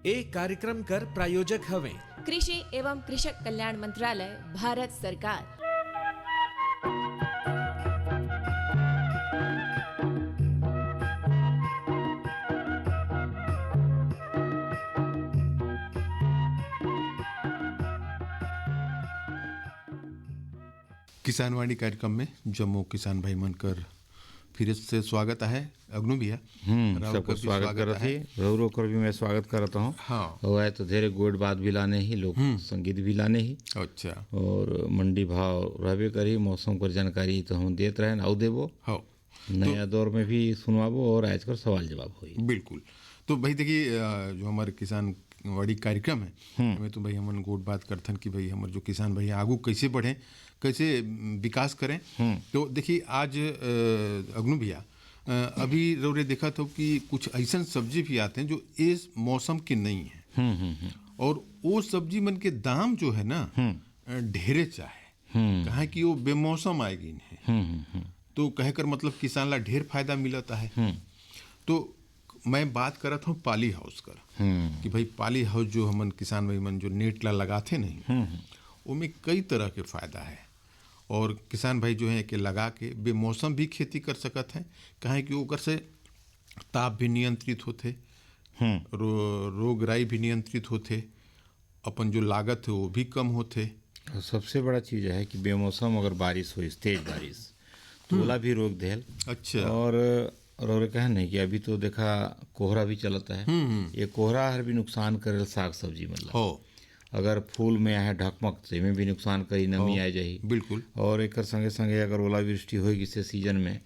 एक कार्यक्रम कर प्रायोजक हवे कृषि एवं कृषक कल्याण मंत्रालय, भारत सरकार। किसान वाणी कार्यक्रम में जम्मू किसान भाई मनकर फिर से स्वागत है। अग्नु भैया सबको स्वागत करत ही रौरो कर भी मैं स्वागत करता हूँ। हाँ हुआ है तो धेरे गोड बात भी लाने ही, लोग संगीत भी लाने ही। अच्छा, और मंडी भाव रहबे करी, मौसम पर जानकारी तो हम देते रहे आउ देवो। हाँ नया दौर में भी सुनवाबो और आजकल सवाल जवाब होई। बिल्कुल। तो भाई देखिए, जो हमारे किसान वाड़ी कार्यक्रम है हमें तो भाई हमन गोड बात करथन कि भाई हमारे जो किसान भाई आगू कैसे बढ़े, कैसे विकास करें। तो देखिए आज अग्नु भैया अभी रोरे देखा तो कि कुछ ऐसा सब्जी भी आते हैं जो इस मौसम के नहीं है, और वो सब्जी मन के दाम जो है ना ढेरे चाहे कहा कि वो बेमौसम आएगी नहीं, तो कहकर मतलब किसान ला ढेर फायदा मिलता है। तो मैं बात करत हूँ पाली हाउस कर कि भाई पाली हाउस जो हमन किसान भाई मन जो नेट ला लगाते नहीं, उनमें कई तरह के फायदा है, और किसान भाई जो है कि लगा के बेमौसम भी खेती कर सकत हैं। कहे कि ओकर से ताप भी नियंत्रित होते, रोग राई भी नियंत्रित होते, अपन जो लागत है वो भी कम होते। और सबसे बड़ा चीज है कि बेमौसम अगर बारिश हो, तेज बारिश, तो ओला भी रोक देल। अच्छा, और कहे नहीं कि अभी तो देखा कोहरा भी चलता है। ये कोहरा हर भी नुकसान करे साग सब्जी, मतलब अगर फूल में आए ढकमक तो में भी नुकसान करी, नमी आ जाही। बिल्कुल। और एक संगे संगे अगर ओलावृष्टि होगी से सीजन में,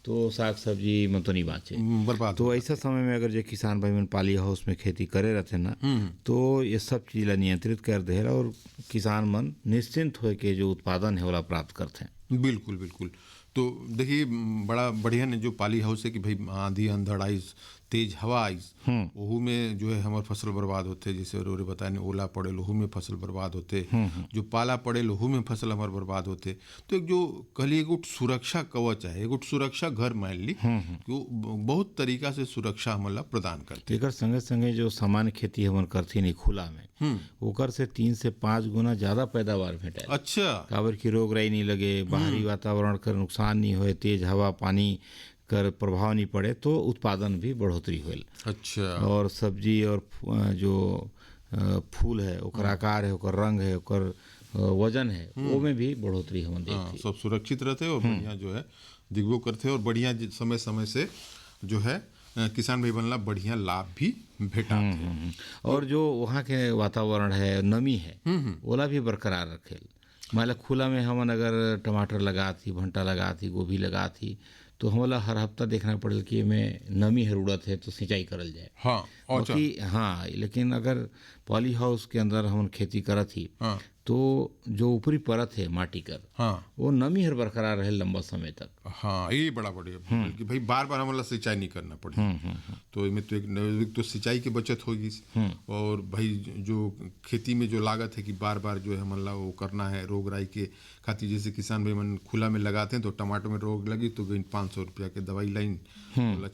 तो साग सब्जी में तो नहीं बाँचे, बर्बाद। तो ऐसा समय में अगर जो किसान भाई मन पाली हाउस में खेती करे रहते ना, तो ये सब चीज ला नियंत्रित कर दे और किसान मन निश्चिंत हो के जो उत्पादन है वो प्राप्त करते हैं। बिल्कुल बिल्कुल। तो देखिए बड़ा बढ़िया ने जो पाली हाउस है कि भाई आंधी अंधड़ आइस, तेज हवा आइस, ओहू में जो है हमार फसल बर्बाद होते। जैसे रोरे बताने ओला पड़े ओहू में फसल बर्बाद होते, जो पाला पड़े ओहू में फसल हमार बर्बाद होते। तो एक जो कहली एगो सुरक्षा कवच है, एगो सुरक्षा घर मान ली, वो बहुत तरीका से सुरक्षा हमला प्रदान करते। एकर संगे संगे जो सामान्य खेती हमन करथी नहीं खुला में, ओकर से 3 से 5 गुना ज्यादा पैदावार भेटे। अच्छा, काबर की रोग राई नहीं लगे, बाहरी वातावरण कर नुकसान नहीं होए, तेज हवा पानी कर प्रभाव नहीं पड़े, तो उत्पादन भी बढ़ोतरी होल। अच्छा, और सब्जी और जो फूल है, ओकर आकार है, ओकर रंग है, ओकर वजन है, वो में भी बढ़ोतरी हम देखते। सब सुरक्षित रहते और बढ़िया जो है दिखबो करते, और बढ़िया समय समय से जो है किसान भाई बनला बढ़िया लाभ भी भेटा। और जो वहाँ के वातावरण है, नमी है, ओला भी बरकरार रखेल। मान ला खुला में हमन अगर टमाटर लगा थी, भंटा लगा थी, गोभी लगा थी, तो हमला हर हफ्ता देखना पड़ेल कि में नमी है उड़त है तो सिंचाई करल जाए। हाँ, लेकिन अगर पॉली हाउस के अंदर हम खेती करत ही, तो जो ऊपरी परत है माटी कर, वो नमी हर बरकरार रहे लंबा समय तक। हाँ, ये बड़ा बढ़िया कि भाई बार बार हमला सिंचाई नहीं करना पड़े। तो इसमें तो एक तो सिंचाई की बचत होगी, और भाई जो खेती में जो लागत है कि बार बार जो है हमला वो करना है रोग राई के खातिर। जैसे किसान भाई मन खुला में लगाते हैं तो टमाटर में रोग लगी तो 500 रुपया के दवाई लाइन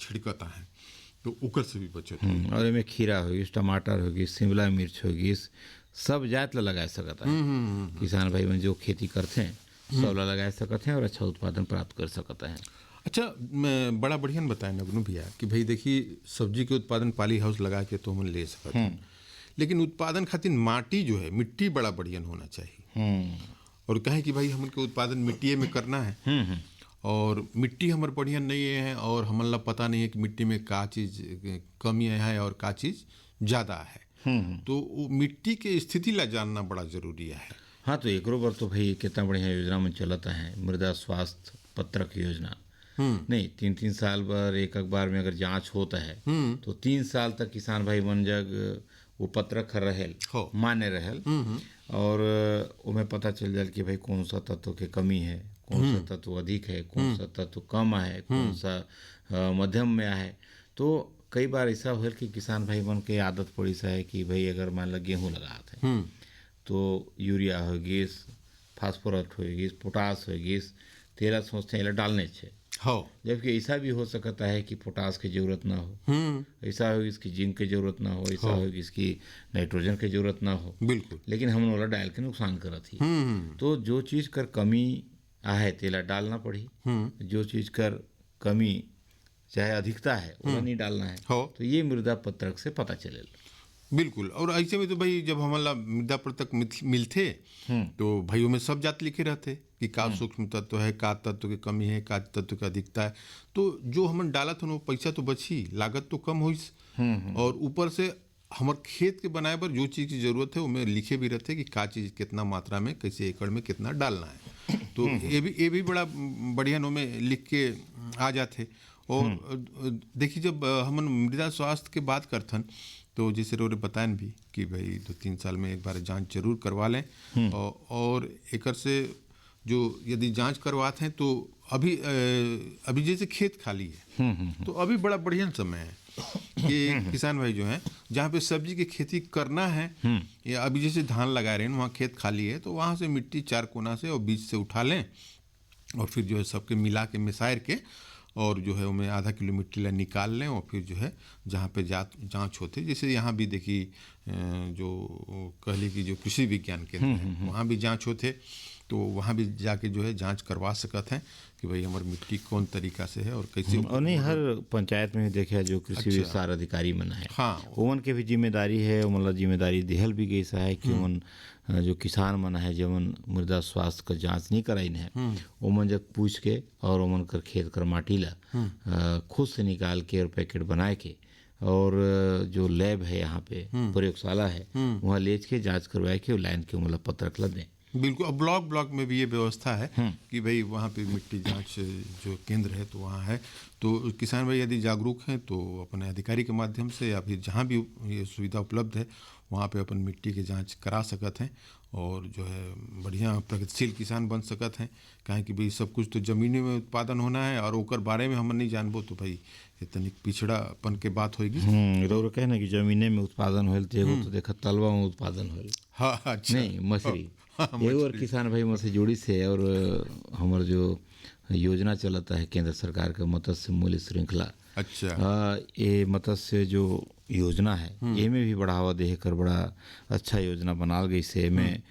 छिड़कता है, तो उकर से भी बचत होगी। और इसमें खीरा होगी, टमाटर होगी, शिमला मिर्च होगी, सब जात ला लगा सकता है। किसान भाई मन जो खेती करते हैं सब ला लगा सकते हैं और अच्छा उत्पादन प्राप्त कर सकता है। अच्छा, मैं बड़ा बढ़िया बताया नगनू भैया कि भाई देखिए सब्जी के उत्पादन पाली हाउस लगा के तो हम ले सकते हैं, लेकिन उत्पादन खातिर माटी जो है, मिट्टी बड़ा बढ़िया होना चाहिए। और कहें कि भाई हमन के उत्पादन मिट्टी में करना है, और मिट्टी हमार बढ़िया नहीं है, और हमला पता नहीं है कि मिट्टी में का चीज़ कमी है और का चीज़ ज़्यादा है। तो वो मिट्टी के स्थिति ला जानना बड़ा जरूरी है। हाँ, तो एक बार तो भाई कितना बढ़िया योजना में चलता है, मृदा स्वास्थ्य पत्रक योजना। नहीं, 3-3 साल पर एक बार में अगर जांच होता है, तो 3 साल तक किसान भाई मन जग वो पत्रक रहेल, मान्य रहेल, और उमें पता चल जाए कि भाई कौन सा तत्व के कमी है, कौन सा तत्व अधिक है, कौन सा तत्व कम है, कौन सा मध्यम में है। तो कई बार ऐसा हो कि किसान भाई मन के आदत पड़ी सा है कि भाई अगर मान लो गेहूँ लगाते हैं तो यूरिया होगी, फास्फोरस होगी, पोटास होगी, तेरा सोचते हैं डालने छे। हो जबकि ऐसा भी हो सकता है कि पोटास की जरूरत ना हो, ऐसा हो कि इसकी जिंक की जरूरत ना हो, ऐसा हो कि इसकी नाइट्रोजन की जरूरत ना हो, बिल्कुल। लेकिन हमने वाला डाल के नुकसान करत ही। तो जो चीज कर कमी आहे तेला डालना पड़ी, जो चीज कर कमी चाहे अधिकता है वो नहीं डालना है। हो। तो ये मृदा पत्रक से पता चलेगा। बिल्कुल। और ऐसे में तो भाई जब हमारा मृदा पत्रक मिलते तो भाइयों में सब जात लिखे रहते कि का सूक्ष्म तत्व है, का तत्व की कमी है, का तत्व की अधिकता है। तो जो हम डाला था पैसा तो बची, लागत तो कम हुई, और ऊपर से हमारे खेत के बनाए पर जो चीज़ की जरूरत है उसमें लिखे भी रहते कि का चीज़ कितना मात्रा में कैसे एकड़ में कितना डालना है। तो ये भी बड़ा बढ़िया नो में लिख के आ जाते। और देखिए जब हम मृदा स्वास्थ्य की बात करथन तो जैसे रोरे बताएं भी कि भाई 2-3 साल में एक बार जांच जरूर करवा लें, और एकर से जो यदि जांच करवाते हैं तो अभी जैसे खेत खाली है तो अभी बड़ा बढ़िया समय है कि किसान भाई जो हैं जहाँ पे सब्जी की खेती करना है, या अभी जैसे धान लगा रहे हैं वहाँ खेत खाली है तो वहाँ से मिट्टी 4 कोना से और बीज से उठा लें और फिर जो है सबके मिला के मिसायर के और जो है उनमें आधा किलो मिट्टी ला निकाल लें, और फिर जो है जहाँ पे जांच होते, जैसे यहाँ भी देखिए जो कहली कि जो कृषि विज्ञान केंद्र है वहाँ भी जांच होते, तो वहाँ भी जाके जो है जांच करवा सकते हैं कि भाई हमारी मिट्टी कौन तरीका से है और कैसे। और नहीं हर पंचायत में देखे जो कृषि विस्तार अधिकारी मन है, हाँ ओमन के भी जिम्मेदारी है, मतलब जिम्मेदारी दिहल भी गई है कि ओमन जो किसान मन है जवन मृदा स्वास्थ्य का जांच नहीं कराइन है ओमन जब पूछ के और ओमन कर खेत कर माटी ला खुद से निकाल के और पैकेट बनाए के और जो लैब है यहाँ पे प्रयोगशाला है वहाँ ले के जांच करवाए के लाइन के मतलब पत्रक ला दें। बिल्कुल। अब ब्लॉक में भी ये व्यवस्था है कि भाई वहाँ पे मिट्टी जांच जो केंद्र है तो वहाँ है, तो किसान भाई यदि जागरूक हैं तो अपने अधिकारी के माध्यम से या फिर जहाँ भी ये सुविधा उपलब्ध है वहाँ पे अपन मिट्टी की जांच करा सकते हैं और जो है बढ़िया प्रगतिशील किसान बन सकते हैं। काहे कि भाई सब कुछ तो ज़मीन में उत्पादन होना है और ओकर बारे में हम नहीं जानबो तो भाई इतनी पिछड़ापन के बात होगी। रोरो कहना कि जमीने में उत्पादन होल तो एगो तो देखा तलवा में उत्पादन होल। हाँ अच्छा। नहीं मछली एगो और किसान भाई मुझसे जुड़ी से और हमार जो योजना चलता है केंद्र सरकार का मत्स्य मूल्य श्रृंखला। अच्छा। ये मत्स्य जो योजना है ये में भी बढ़ावा दे कर बड़ा अच्छा योजना बनाल गई से में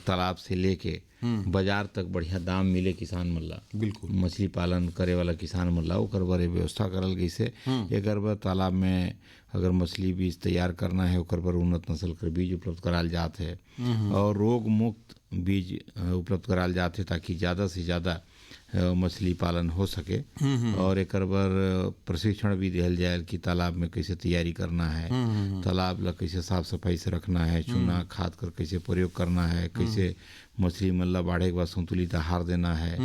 तालाब से लेके बाजार तक बढ़िया दाम मिले किसान मल्ला। बिल्कुल। मछली पालन करे वाला किसान मल्ला ओकर बारे व्यवस्था करल गई से एकर बर तालाब में अगर मछली बीज तैयार करना है ओकर बर उन्नत नस्ल कर बीज उपलब्ध कराल जात है और रोग मुक्त बीज उपलब्ध कराल जात है ताकि ज़्यादा से ज़्यादा मछली पालन हो सके। और एक बार प्रशिक्षण भी दिया जाए कि तालाब में कैसे तैयारी करना है, तालाब ला कैसे साफ सफाई से रखना है, चूना खाद कर कैसे प्रयोग करना है, कैसे मछली मल्ला बाढ़े के बाद संतुलित आहार देना है,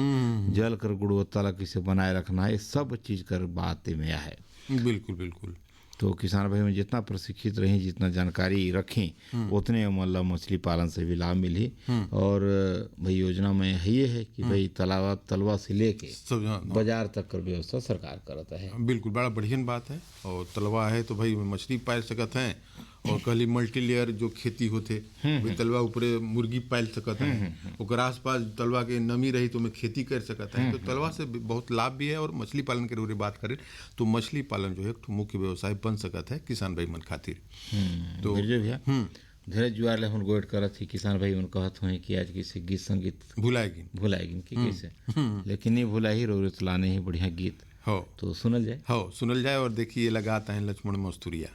जल कर गुणवत्ता ला कैसे बनाए रखना है, ये सब चीज कर बात में है। बिल्कुल बिल्कुल। तो किसान भाई में जितना प्रशिक्षित रहीं जितना जानकारी रखें उतने मतलब मछली पालन से भी लाभ मिली। और भाई योजना में ये है कि भाई तलवा से लेके बाजार तक का व्यवस्था सरकार करता है। बिल्कुल बड़ा बढ़िया बात है। और तलवा है तो भाई मछली पाल सकते हैं और कहली मल्टी लेयर जो खेती होते भाई तलवा ऊपरे मुर्गी पाल सकते हैं, और आसपास तलवा के नमी रही तो मैं खेती कर सकते हैं। तो तलवा से बहुत लाभ भी है। और मछली पालन के रूप बात करें तो मछली पालन जो है एक मुख्य व्यवसाय बन सकता है किसान भाई मन खातिर। तो भैया धीरे जुआर ले हम गोट करत ही किसान भाई मन कहत हुए कि आज किसी गीत संगीत भुलाएगी कि कैसे लेकिन नहीं भुला ही रोज लाने ही बढ़िया गीत हो तो सुनल जाए। और देखिए लगाता है लक्ष्मण मस्तूरिया।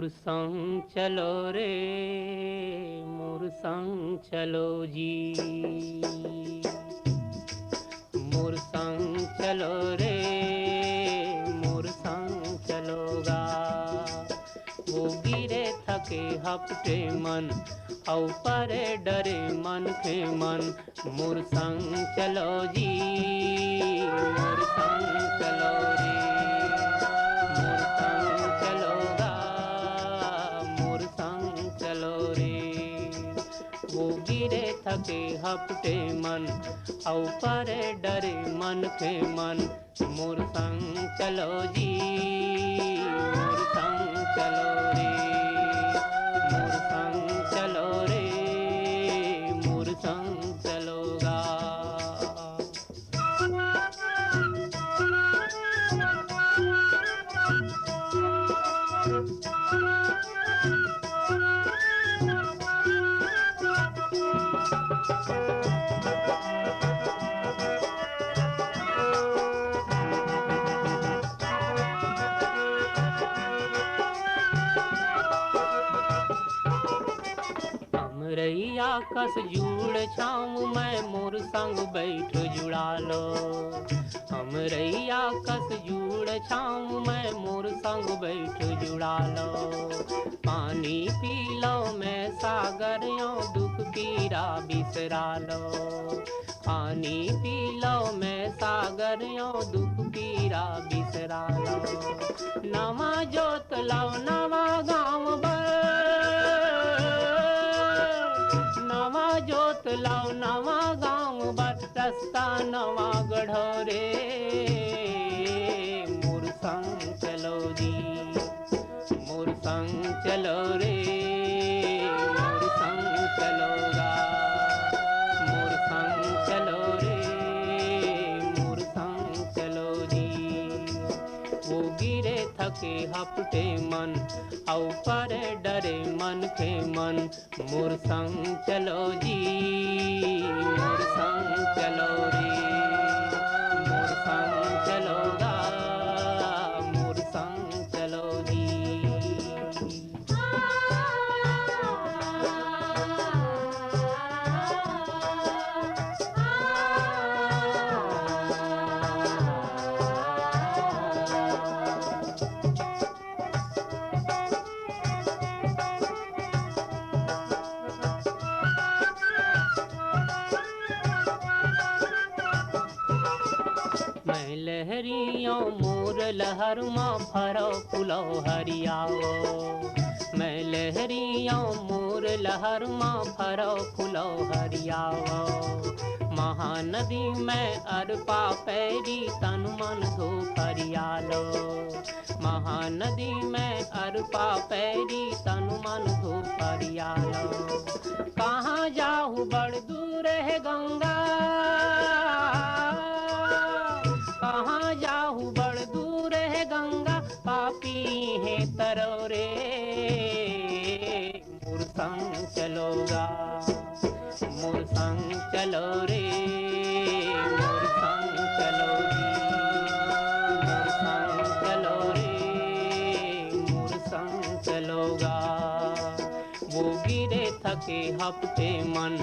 मोर संग चलो रे, मोर संग चलो जी, मोर संग चलो रे, मोर संग चलोगा। वो गिरे थके हपटे मन, औ परे डरे मन के मन, मोर संग चलो जी, मोर संग चलो रे, मोर संग चलोगा, मोर संग चलो रे। वो गिरे थके हपटे मन, औ परे डरे मन के मन, मोर संग चलो जी, मोर संग चलो रे, मोर संग चलो रे, मोर संग चलोगा। हमरैया कस जुड़ छाऊं मैं, मोर संग बैठ जुड़ा लो। हमरैया कस जुड़ छाऊं मैं, मोर संग बैठ जुड़ा लो। पानी पी लो मैं सागर यो, दुख पीरा बिसरा लो। पानी पी लो मैं सागर यो, दुख पीरा बिसरा लो। नवा जोत लाओ नवा गाँव बर, नवा जोत लाओ नवा गाँव बर, रास्ता नवा गढ़ो रे, मोर संग चलो जी, मोर संग चलो रे, मोर संग चलोगा। मोर संग चलो रे, मोर संग चलो जी। वो गिरे थके हपटे मन, औ परे डरे मन के मन, मोर संग चलो जी, मोर संग चलो रे, मोर संग चलोगा, मोर संग चलो जी। मैं लहरियों मोर लहर माँ फरो फुलो हरियाओ। मैं लहरियों मोर लहर माँ फरो फुलो हरियाओ। महानदी में अरपा पैरी तन मन धो हरियालो। महानदी में अरपा पैरी तन मन धो हरियालो। कहाँ जाहू बड़ दूर है गंगा, कहाँ जाहू बड़ दूर है गंगा, पापी है तरोरे, मोर संग चलोगा, मोर संग चलो रे, मोर संग चलो जी, मोर संग चलो रे, मोर संग चलोगा। वो गिरे थके हपटे मन,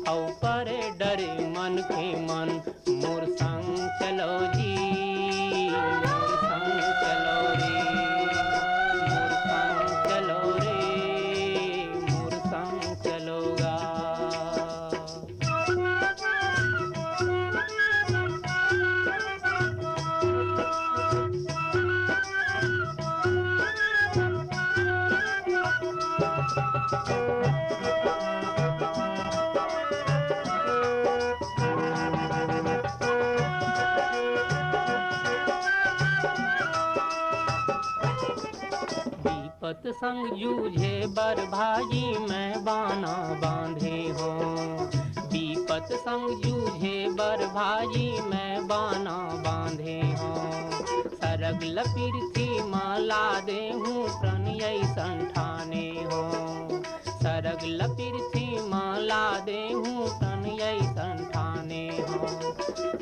औ परे डरे मन के मन, मोर संग चलो जी, मोर संग चलो रे, मोर संग चलो रे, मोर संग चलोगा। विपत संग जूझे बर भाई मैं बाना बांधे हो। विपत संग जूझे बर भाई मैं बाना बांधे हो। सरग लपीर थी माला दे हूँ प्रणय संठाने हो। सरग लपीर थी माला दे हूँ प्रणय संठाने हो।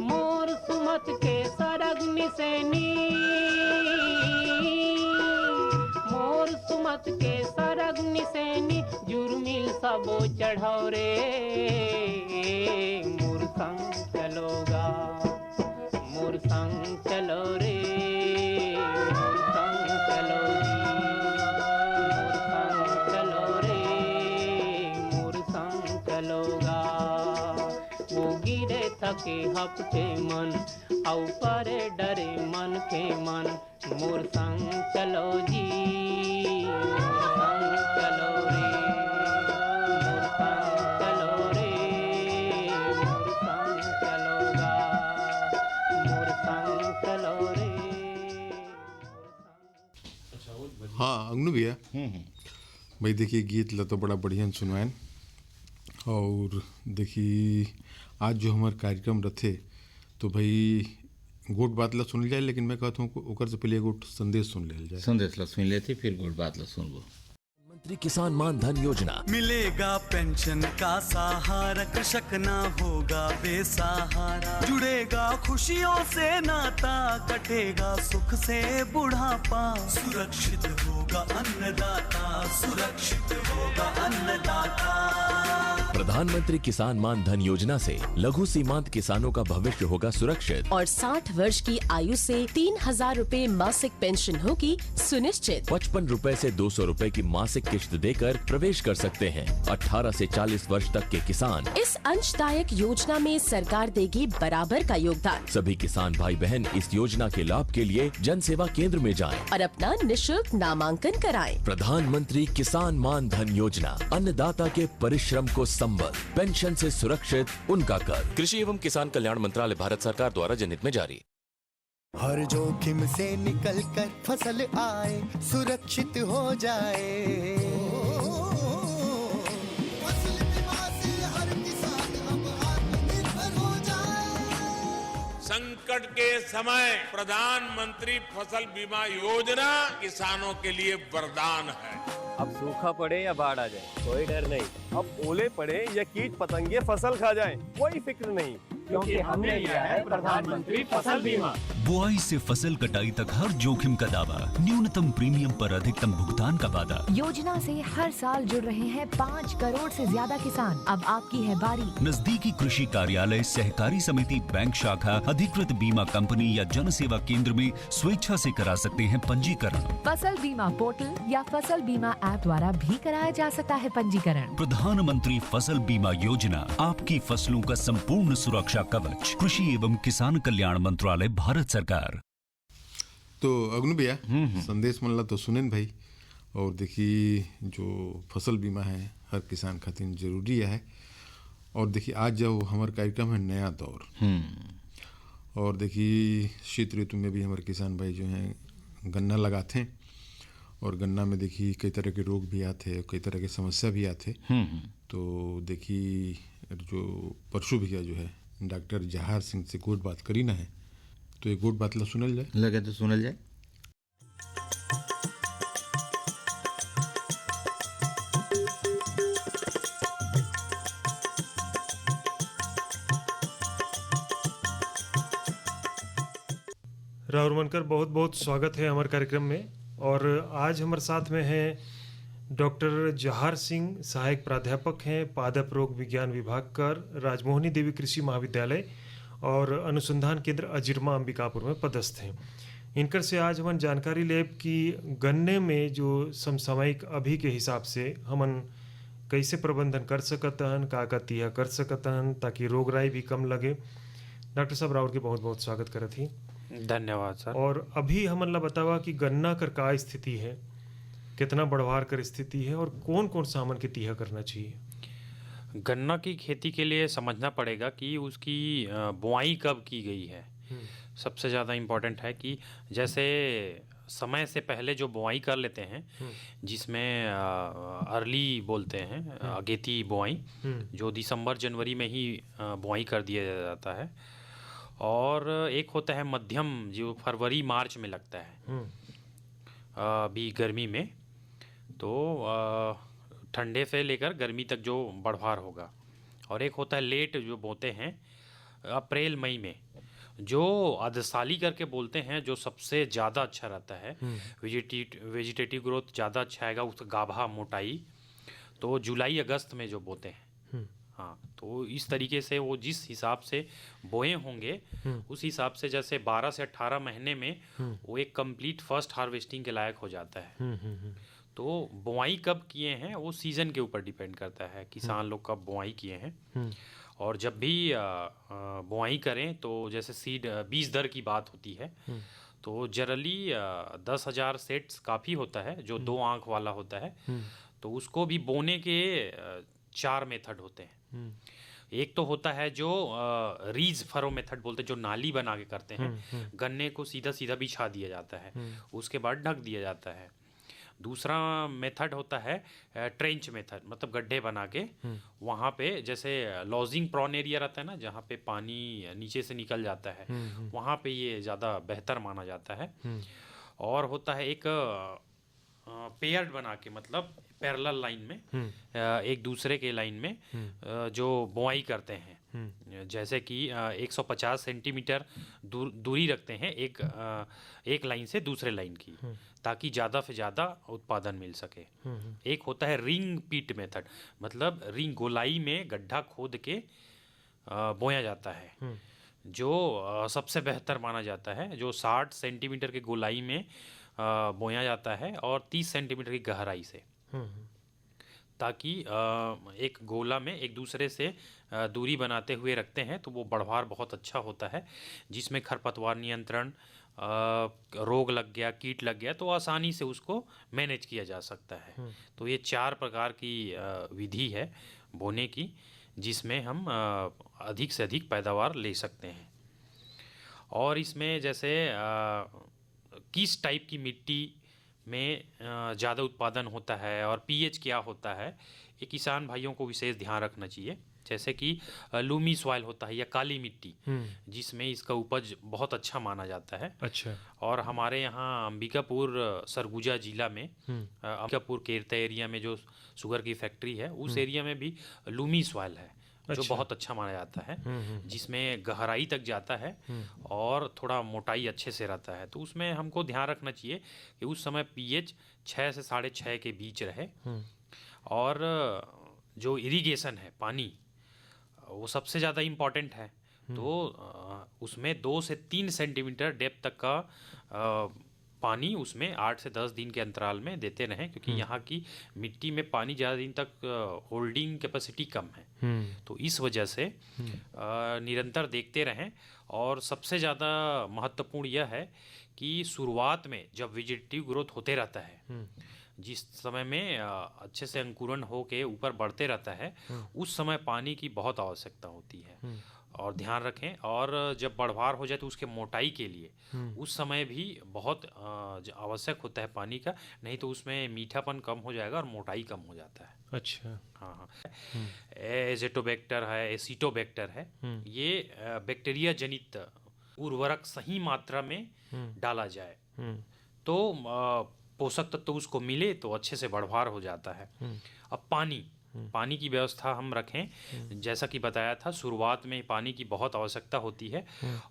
मोर सुमत के सरग निसेनी, मोर सुमत मौत के सरग निसेनी जुर्मिल सबो चढ़ौरे मोर संग चलोगा मोर संग चलो रे मोर संग चलो रे मोर संग चलोगा वो गिरे थके हपटे मन औ परे डरे मन के मन मोर संग चलो जी मोर संग चलो रे मोर संग चलो रे मोर संग चलोगा मोर संग चलो रे हाँ अंगनू भैया भाई देखिए गीत ला तो बड़ा बढ़िया सुनवाएन। और देखिए आज जो हमारे कार्यक्रम रथे तो भाई गोट बात ला सुन जाए, लेकिन मैं कहता हूँ ओकर से पहले एगो संदेश सुन लेल जाए। संदेश ला सुन लेते फिर गोट बात ला सुनबो। प्रधानमंत्री किसान मान धन योजना मिलेगा पेंशन का सहारा, कृषक ना होगा बेसहारा, जुड़ेगा खुशियों से नाता, कटेगा सुख से बुढ़ापा, सुरक्षित होगा अन्नदाता, सुरक्षित होगा अन्नदाता। प्रधानमंत्री किसान मान धन योजना से लघु सीमांत किसानों का भविष्य होगा सुरक्षित और 60 वर्ष की आयु से 3,000 रूपए मासिक पेंशन होगी सुनिश्चित। 55 रूपए से 200 रूपए की मासिक किश्त देकर प्रवेश कर सकते हैं। 18 से 40 वर्ष तक के किसान इस अंशदायक योजना में सरकार देगी बराबर का योगदान। सभी किसान भाई बहन इस योजना के लाभ के लिए जन सेवा केंद्र में जाएं। और अपना निशुल्क नामांकन कराएं। प्रधानमंत्री किसान मान धन योजना अन्नदाता के परिश्रम को संबल, पेंशन से सुरक्षित उनका कर। कृषि एवं किसान कल्याण मंत्रालय भारत सरकार द्वारा जनहित में जारी। हर जोखिम से निकल कर फसल आए, सुरक्षित हो जाए, फसल बीमा से हर किसान अब आत्मनिर्भर हो जाए। संकट के समय प्रधानमंत्री फसल बीमा योजना किसानों के लिए वरदान है। अब सूखा पड़े या बाढ़ आ जाए कोई डर नहीं, अब ओले पड़े या कीट पतंगे फसल खा जाए कोई फिक्र नहीं, क्योंकि हमने लिया है प्रधानमंत्री फसल बीमा। बुआई से फसल कटाई तक हर जोखिम का दावा, न्यूनतम प्रीमियम पर अधिकतम भुगतान का वादा। योजना से हर साल जुड़ रहे हैं 5 करोड़ से ज्यादा किसान। अब आपकी है बारी। नजदीकी कृषि कार्यालय, सहकारी समिति, बैंक शाखा, अधिकृत बीमा कंपनी या जन सेवा केंद्र में स्वेच्छा से करा सकते हैं पंजीकरण। फसल बीमा पोर्टल या फसल बीमा ऐप द्वारा भी कराया जा सकता है पंजीकरण। प्रधानमंत्री फसल बीमा योजना, आपकी फसलों का संपूर्ण सुरक्षा कवच। कृषि एवं किसान कल्याण मंत्रालय, भारत सरकार। तो अग्नु भैया संदेश मनला तो सुनेन भाई। और देखिए जो फसल बीमा है हर किसान खातिर जरूरी है। और देखिए आज जो हमारा कार्यक्रम है नया दौर, और देखिए शीत ऋतु में भी हमारे किसान भाई जो हैं गन्ना लगाते हैं, और गन्ना में देखिए कई तरह के रोग भी आते हैं, कई तरह की समस्या भी आते। तो देखिए जो परशु भैया जो है डॉक्टर जहार सिंह से गोट बात करी ना है, तो ये गोट बात ला सुनल जाए। लगे तो सुनल जाए। राहुल मनकर बहुत बहुत स्वागत है हमारे कार्यक्रम में। और आज हमारे साथ में हैं डॉक्टर जहार सिंह, सहायक प्राध्यापक हैं पादप रोग विज्ञान विभाग कर, राजमोहनी देवी कृषि महाविद्यालय और अनुसंधान केंद्र अजिरमा अंबिकापुर में पदस्थ हैं। इनकर से आज हमन जानकारी लेब कि गन्ने में जो समसामयिक अभी के हिसाब से हमन कैसे प्रबंधन कर सकतन, का तिया कर सकतन ताकि रोग राई भी कम लगे। डॉक्टर साहब राउर के बहुत बहुत स्वागत करत ही। धन्यवाद सर। और अभी हमन ला बतावा कि गन्ना कर का स्थिति है, कितना बढ़वार कर स्थिति है, और कौन कौन सा हमन के तिहा करना चाहिए। गन्ना की खेती के लिए समझना पड़ेगा कि उसकी बुआई कब की गई है। सबसे ज़्यादा इम्पोर्टेंट है कि जैसे समय से पहले जो बुआई कर लेते हैं, जिसमें अर्ली बोलते हैं अगेती बुआई, जो दिसंबर जनवरी में ही बुआई कर दिया जाता है, और एक होता है मध्यम जो फरवरी मार्च में लगता है अभी गर्मी में, तो ठंडे से लेकर गर्मी तक जो बढ़वार होगा। और एक होता है लेट जो बोते हैं अप्रैल मई में, जो अधसाली करके बोलते हैं, जो सबसे ज़्यादा अच्छा रहता है, वेजिटेटिव ग्रोथ ज़्यादा अच्छा आएगा, उसका गाभा मोटाई तो जुलाई अगस्त में जो बोते हैं। हाँ, तो इस तरीके से वो जिस हिसाब से बोए होंगे उस हिसाब से जैसे 12 से 18 महीने में वो एक कंप्लीट फर्स्ट हार्वेस्टिंग के लायक हो जाता है। तो बुआई कब किए हैं वो सीज़न के ऊपर डिपेंड करता है, किसान लोग कब बुआई किए हैं। और जब भी बुआई करें तो जैसे सीड बीज दर की बात होती है तो जनरली 10,000 सेट्स काफ़ी होता है, जो 2 आंख वाला होता है। तो उसको भी बोने के 4 मेथड होते हैं। एक तो होता है जो रीज फरो मेथड बोलते हैं, जो नाली बना के करते हैं, गन्ने को सीधा सीधा बिछा दिया जाता है, उसके बाद ढक दिया जाता है। दूसरा मेथड होता है ट्रेंच मेथड, मतलब गड्ढे बना के वहाँ पे जैसे लॉजिंग प्रॉन एरिया रहता है ना, जहाँ पे पानी नीचे से निकल जाता है, वहाँ पे ये ज़्यादा बेहतर माना जाता है। और होता है एक पेयर्ड बना के, मतलब पैरेलल लाइन में एक दूसरे के लाइन में जो बुआई करते हैं, जैसे कि 150 सेंटीमीटर दूरी रखते हैं एक लाइन से दूसरे लाइन की, ताकि ज़्यादा से ज़्यादा उत्पादन मिल सके। एक होता है रिंग पीट मेथड, मतलब रिंग गोलाई में गड्ढा खोद के बोया जाता है, जो सबसे बेहतर माना जाता है, जो 60 सेंटीमीटर के गोलाई में बोया जाता है और 30 सेंटीमीटर की गहराई से, ताकि एक गोला में एक दूसरे से दूरी बनाते हुए रखते हैं तो वो बढ़वार बहुत अच्छा होता है, जिसमें खरपतवार नियंत्रण, रोग लग गया, कीट लग गया तो आसानी से उसको मैनेज किया जा सकता है। तो ये 4 प्रकार की विधि है बोने की, जिसमें हम अधिक से अधिक पैदावार ले सकते हैं। और इसमें जैसे किस टाइप की मिट्टी में ज़्यादा उत्पादन होता है और पीएच क्या होता है, ये किसान भाइयों को विशेष ध्यान रखना चाहिए। जैसे कि लूमी सॉइल होता है या काली मिट्टी, जिसमें इसका उपज बहुत अच्छा माना जाता है। अच्छा। और हमारे यहाँ अंबिकापुर सरगुजा जिला में अंबिकापुर केरता एरिया में जो शुगर की फैक्ट्री है, उस एरिया में भी लूमी सॉइल है, जो बहुत अच्छा माना जाता है, जिसमें गहराई तक जाता है और थोड़ा मोटाई अच्छे से रहता है। तो उसमें हमको ध्यान रखना चाहिए कि उस समय पीएच 6 से 6.5 के बीच रहे, और जो इरिगेशन है, पानी, वो सबसे ज़्यादा इम्पॉर्टेंट है। तो उसमें 2 से 3 सेंटीमीटर डेप्थ तक का पानी उसमें 8 से 10 दिन के अंतराल में देते रहें, क्योंकि यहाँ की मिट्टी में पानी ज़्यादा दिन तक होल्डिंग कैपेसिटी कम है। तो इस वजह से निरंतर देखते रहें। और सबसे ज़्यादा महत्वपूर्ण यह है कि शुरुआत में जब वेजिटेटिव ग्रोथ होते रहता है, जिस समय में अच्छे से अंकुरन हो के ऊपर बढ़ते रहता है, उस समय पानी की बहुत आवश्यकता होती है, और ध्यान रखें। और जब बढ़वार हो जाए तो उसके मोटाई के लिए उस समय भी बहुत आवश्यक होता है पानी का, नहीं तो उसमें मीठापन कम हो जाएगा और मोटाई कम हो जाता है। अच्छा। हाँ। एजेटोबैक्टर है, एसिटोबैक्टर है, ये बैक्टीरिया जनित उर्वरक सही मात्रा में डाला जाए तो पोषक तत्व उसको मिले तो अच्छे से बढ़वार हो जाता है। अब पानी की व्यवस्था हम रखें, जैसा कि बताया था शुरुआत में पानी की बहुत आवश्यकता होती है,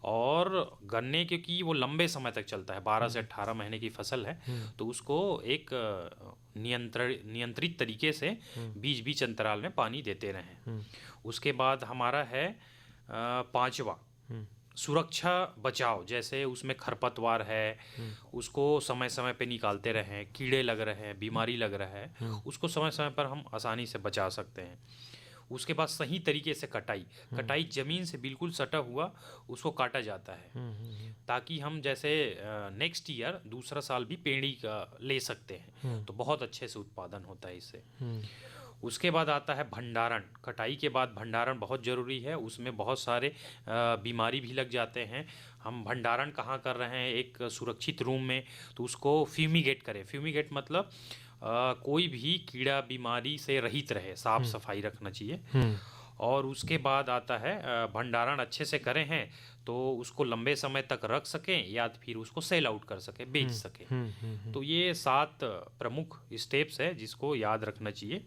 और गन्ने क्योंकि वो लंबे समय तक चलता है, 12 से 18 महीने की फसल है, तो उसको एक नियंत्रित तरीके से बीच अंतराल में पानी देते रहें। उसके बाद हमारा है 5वां सुरक्षा बचाव, जैसे उसमें खरपतवार है, उसको समय समय पे निकालते रहें, कीड़े लग रहे हैं, बीमारी लग रहा है, उसको समय समय पर हम आसानी से बचा सकते हैं। उसके बाद सही तरीके से कटाई ज़मीन से बिल्कुल सटा हुआ उसको काटा जाता है, ताकि हम जैसे नेक्स्ट ईयर दूसरा साल भी पेड़ी का ले सकते हैं, तो बहुत अच्छे से उत्पादन होता है इससे। उसके बाद आता है भंडारण। कटाई के बाद भंडारण बहुत ज़रूरी है, उसमें बहुत सारे बीमारी भी लग जाते हैं। हम भंडारण कहाँ कर रहे हैं, एक सुरक्षित रूम में, तो उसको फ्यूमिगेट करें। फ्यूमिगेट मतलब कोई भी कीड़ा बीमारी से रहित रहे, साफ सफाई रखना चाहिए। और उसके बाद आता है भंडारण अच्छे से करें हैं तो उसको लंबे समय तक रख सकें या फिर उसको सेल आउट कर सकें, बेच सकें। तो ये 7 प्रमुख स्टेप्स है जिसको याद रखना चाहिए,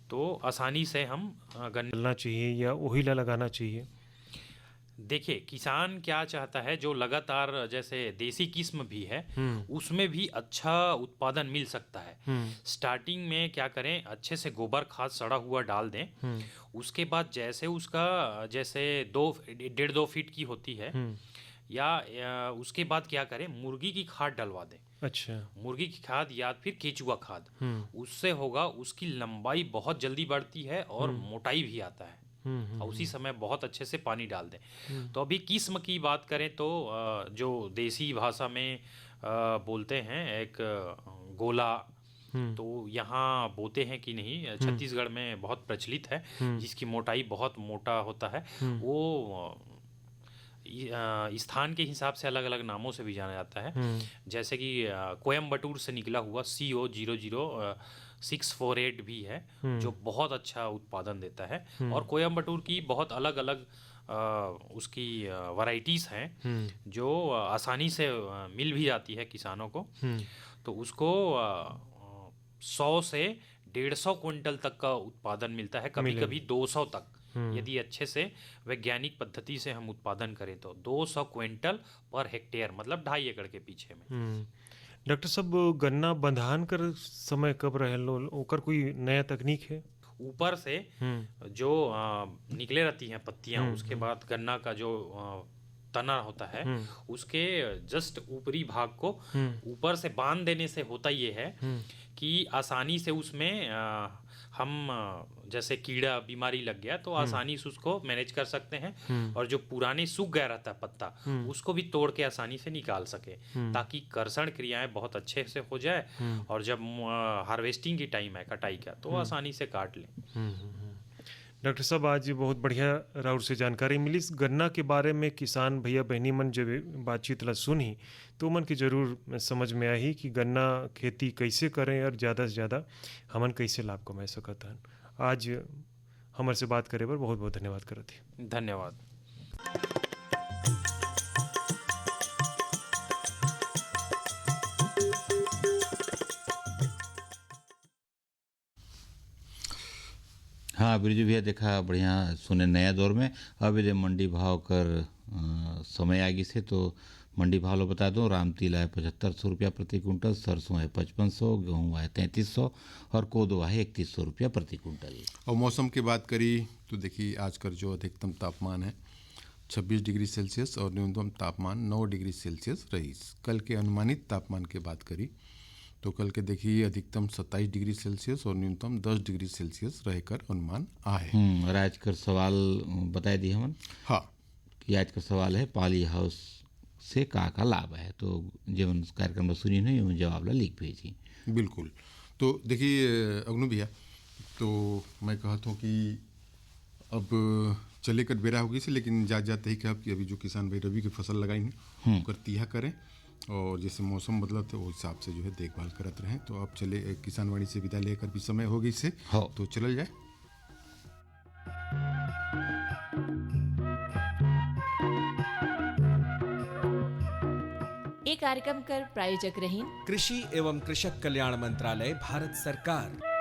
तो आसानी से हम गन्ना चाहिए या ओहिला लगाना चाहिए। देखिए, किसान क्या चाहता है, जो लगातार जैसे देसी किस्म भी है उसमें भी अच्छा उत्पादन मिल सकता है। स्टार्टिंग में क्या करें, अच्छे से गोबर खाद सड़ा हुआ डाल दें। उसके बाद जैसे उसका जैसे 1.5-2 फीट की होती है या उसके बाद क्या करें, मुर्गी की खाद डलवा दें। अच्छा, मुर्गी की खाद या फिर केचुआ खाद, उससे होगा उसकी लंबाई बहुत जल्दी बढ़ती है और मोटाई भी आता है। और उसी समय बहुत अच्छे से पानी डाल दें। तो अभी किस्म की बात करें तो जो देसी भाषा में बोलते हैं एक गोला, तो यहाँ बोते हैं कि नहीं, छत्तीसगढ़ में बहुत प्रचलित है, जिसकी मोटाई बहुत मोटा होता है। वो स्थान के हिसाब से अलग अलग नामों से भी जाना जाता है। जैसे कि कोयम्बटूर से निकला हुआ CO 00648 भी है, जो बहुत अच्छा उत्पादन देता है। और कोयम्बटूर की बहुत अलग अलग उसकी वैरायटीज़ हैं जो आसानी से मिल भी जाती है किसानों को। तो उसको 100 से 150 क्विंटल तक का उत्पादन मिलता है, कभी कभी 200 तक। यदि अच्छे से वैज्ञानिक पद्धति से हम उत्पादन करें तो 200 क्विंटल पर हेक्टेयर, मतलब 2.5 एकड़ के पीछे में। डॉक्टर साहब, गन्ना बंधान कर समय कब रहेलो, ओकर कोई नया तकनीक है? ऊपर से जो निकले रहती हैं पत्तियां, उसके बाद गन्ना का जो तना होता है उसके जस्ट ऊपरी भाग को ऊपर से बांध देने से होता ये है कि आसानी से उसमें हम जैसे कीड़ा बीमारी लग गया तो आसानी से उसको मैनेज कर सकते हैं। और जो पुराने सूख गया रहता है पत्ता, उसको भी तोड़ के आसानी से निकाल सके, ताकि कर्षण क्रियाएं बहुत अच्छे से हो जाए। और जब हार्वेस्टिंग की टाइम है, कटाई का, तो आसानी से काट लें। डॉक्टर साहब, आज बहुत बढ़िया राउर से जानकारी मिली गन्ना के बारे में। किसान भैया बहनी मन जब बातचीत ला सुनी तो मन की जरूर समझ में आई कि गन्ना खेती कैसे करें और ज़्यादा से ज़्यादा हमन कैसे लाभ कमा सकत हन। आज हमारे से बात करे पर बहुत बहुत धन्यवाद करते। धन्यवाद। हाँ बिरजू भैया, देखा बढ़िया सुने नया दौर में। अब यदि मंडी भाव कर समय आगे से तो मंडी भाव लो बता दूं। रामतिल है 7500 रुपया प्रति कुंटल, सरसों है 5500, गेहूँ है 3300 और कोदो है 3100 रुपया प्रति कुंटल। और मौसम की बात करी तो देखिए, आजकल जो अधिकतम तापमान है 26 डिग्री सेल्सियस और न्यूनतम तापमान 9 डिग्री सेल्सियस रही। कल के अनुमानित तापमान की बात करी तो कल के देखिए अधिकतम 27 डिग्री सेल्सियस और न्यूनतम 10 डिग्री सेल्सियस रहकर अनुमान आए। और आज का सवाल बता दिए हमन। हाँ, कि आज का सवाल है पॉली हाउस से का लाभ है। तो जीवन कार्यक्रम में सुनी नहीं, जवाब ला लिख भेजी। बिल्कुल। तो देखिए अग्नु भैया, तो मैं कहता हूँ कि अब चले कर बेरा होगी से, लेकिन जाते ही कहा कि अभी जो किसान भाई रबी की फसल लगाएंगे कर तिहा करें और जैसे मौसम बदला तो उस हिसाब से जो है देखभाल करते रहें। तो अब चले किसानवाड़ी से विदा लेकर भी समय हो गई से, तो चल जाए। ये कार्यक्रम कर प्रायोजक रही कृषि एवं कृषक कल्याण मंत्रालय, भारत सरकार।